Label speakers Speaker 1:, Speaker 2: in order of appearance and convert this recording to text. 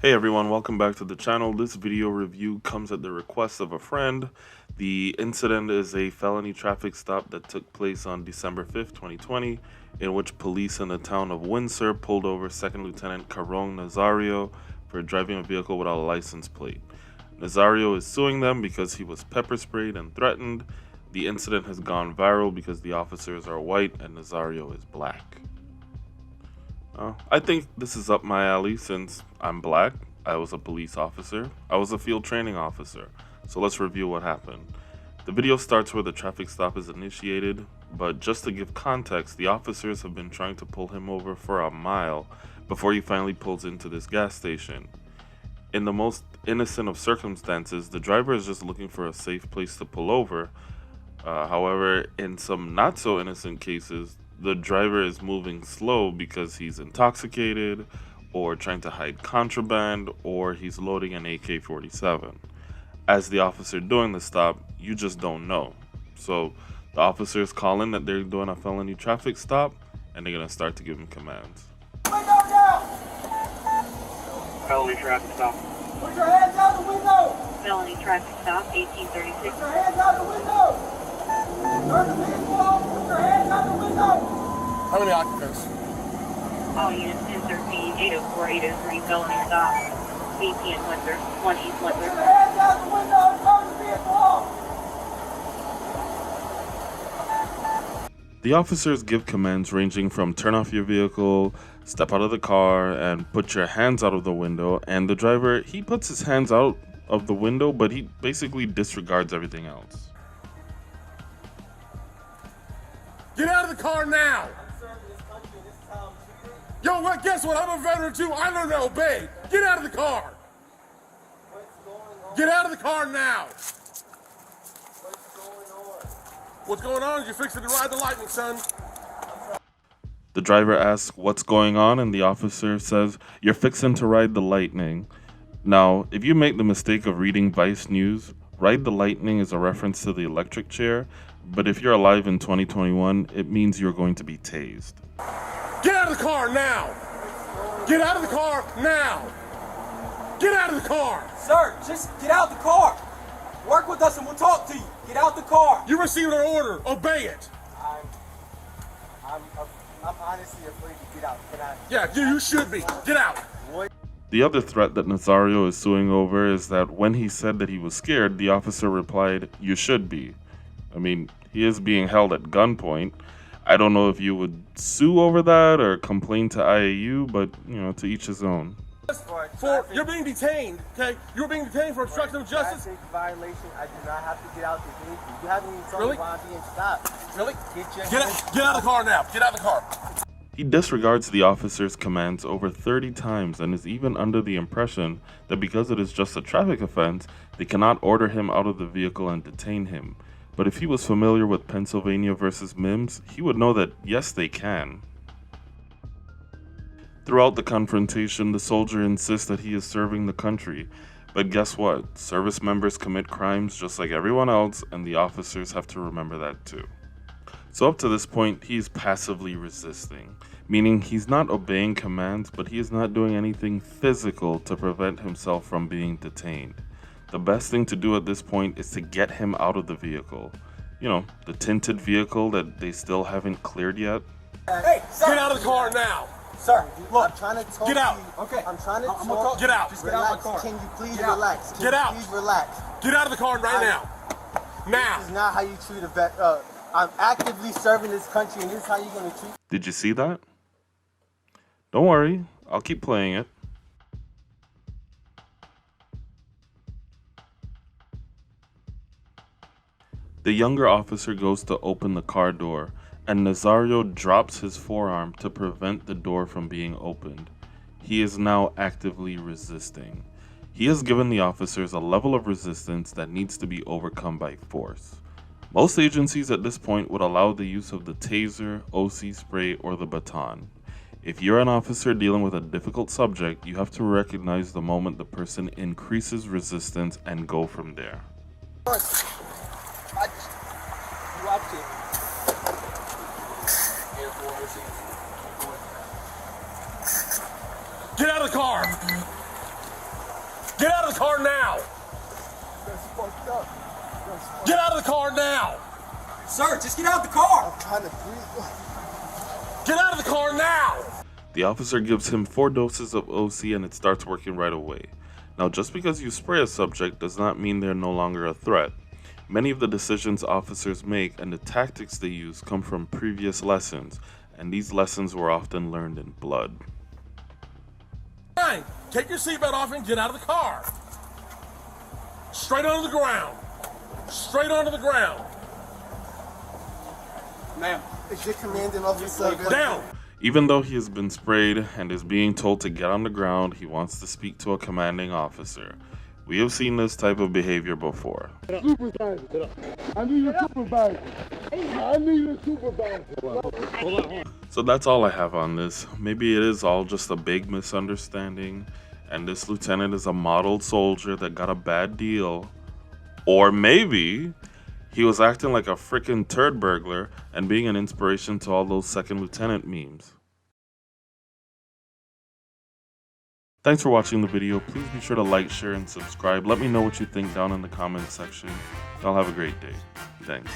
Speaker 1: Hey everyone, welcome back to the channel. This video review comes at the request of a friend. The incident is a felony traffic stop that took place on December 5th, 2020, in which police in the town of Windsor pulled over Second Lieutenant Caron Nazario for driving a vehicle without a license plate. Nazario is suing them because he was pepper sprayed and threatened. The incident has gone viral because the officers are white and Nazario is black. I think this is up my alley since I'm black. I was a police officer. I was a field training officer. So let's review what happened. The video starts where the traffic stop is initiated, but just to give context, the officers have been trying to pull him over for a mile before he finally pulls into this gas station. In the most innocent of circumstances, the driver is just looking for a safe place to pull over. However, in some not so innocent cases, the driver is moving slow because he's intoxicated or trying to hide contraband or he's loading an AK-47. As the officer doing the stop, you just don't know. So the officers call in that they're doing a felony traffic stop and they're going to start to give him commands.
Speaker 2: Window down!
Speaker 3: Felony traffic stop.
Speaker 2: Put your hands out the window!
Speaker 3: Felony traffic stop, 1836.
Speaker 2: Put your hands out the window! Turn the vehicle off! Put your hands out the window!
Speaker 4: How many occupants?
Speaker 3: All units 1013, 804, 803, felony stop. 18 Windsor, 1 East
Speaker 2: Put
Speaker 3: Windsor.
Speaker 2: your hands out the window and turn the vehicle off!
Speaker 1: The officers give commands ranging from turn off your vehicle, step out of the car, and put your hands out of the window. And the driver, he puts his hands out of the window, but he basically disregards everything else.
Speaker 4: Get out of the car now! Yo, what? Guess what? I'm a veteran too. I learned to obey. Get out of the car! Get out of the car now! What's going on? You're fixing to ride the lightning, son.
Speaker 1: The driver asks what's going on, and the officer says, "You're fixing to ride the lightning." Now, if you make the mistake of reading Vice News, ride the lightning is a reference to the electric chair, but if you're alive in 2021, it means you're going to be tased.
Speaker 4: Get out of the car now! Get out of the car now! Get out of the car!
Speaker 5: Sir, just get out the car. Work with us and we'll talk to you. Get out the car.
Speaker 4: You received an order. Obey it.
Speaker 5: I'm honestly afraid to get out. Can I?
Speaker 4: Yeah, you should be. Get out.
Speaker 1: The other threat that Nazario is suing over is that when he said that he was scared, the officer replied, "You should be." I mean, he is being held at gunpoint. I don't know if you would sue over that or complain to IAU, but, to each his own.
Speaker 4: You're being detained, okay? You're being detained for obstruction of justice.
Speaker 5: Traffic violation. I do not have to get out the vehicle. You haven't even told
Speaker 4: Really?
Speaker 5: me why I'm being stopped.
Speaker 4: Really?
Speaker 5: Get
Speaker 4: Out of the car now. Get out of the car.
Speaker 1: He disregards the officer's commands over 30 times and is even under the impression that because it is just a traffic offense, they cannot order him out of the vehicle and detain him. But if he was familiar with Pennsylvania versus Mims, he would know that yes, they can. Throughout the confrontation, the soldier insists that he is serving the country. But guess what? Service members commit crimes just like everyone else, and the officers have to remember that too. So up to this point, he is passively resisting, meaning he's not obeying commands, but he is not doing anything physical to prevent himself from being detained. The best thing to do at this point is to get him out of the vehicle. The tinted vehicle that they still haven't cleared yet.
Speaker 5: Hey, sir.
Speaker 4: Get out of the car now.
Speaker 5: Sir, look. I'm trying to talk
Speaker 4: Get out.
Speaker 5: to you. Okay. I'm trying to talk.
Speaker 4: Get out.
Speaker 5: Just get out of my car. Can you please relax?
Speaker 4: Get out.
Speaker 5: Please relax.
Speaker 4: Get out of the car right now. Now.
Speaker 5: This is not how you treat a vet. I'm actively serving this country, and this is how you're going to treat.
Speaker 1: Did you see that? Don't worry, I'll keep playing it. The younger officer goes to open the car door, and Nazario drops his forearm to prevent the door from being opened. He is now actively resisting. He has given the officers a level of resistance that needs to be overcome by force. Most agencies at this point would allow the use of the taser, OC spray, or the baton. If you're an officer dealing with a difficult subject, you have to recognize the moment the person increases resistance and go from there.
Speaker 4: Get out of the car. Get out of the car now!
Speaker 2: That's fucked up.
Speaker 4: Get out of the car now!
Speaker 5: Sir, just get out the car.
Speaker 2: I'm trying to breathe.
Speaker 4: Get out of the car now!
Speaker 1: The officer gives him 4 doses of OC and it starts working right away. Now, just because you spray a subject does not mean they're no longer a threat. Many of the decisions officers make and the tactics they use come from previous lessons, and these lessons were often learned in blood.
Speaker 4: Fine, take your seatbelt off and get out of the car. Straight onto the ground. Straight onto the ground.
Speaker 5: Ma'am.
Speaker 2: Is your commanding officer available?
Speaker 4: Down!
Speaker 1: Even though he has been sprayed and is being told to get on the ground, he wants to speak to a commanding officer. We have seen this type of behavior before.
Speaker 2: Supervisor. I need a supervisor. I need a supervisor. Hold on.
Speaker 1: So that's all I have on this. Maybe it is all just a big misunderstanding, and this lieutenant is a modeled soldier that got a bad deal. Or maybe he was acting like a freaking turd burglar and being an inspiration to all those second lieutenant memes. Thanks for watching the video. Please be sure to like, share, and subscribe. Let me know what you think down in the comments section. Y'all have a great day. Thanks.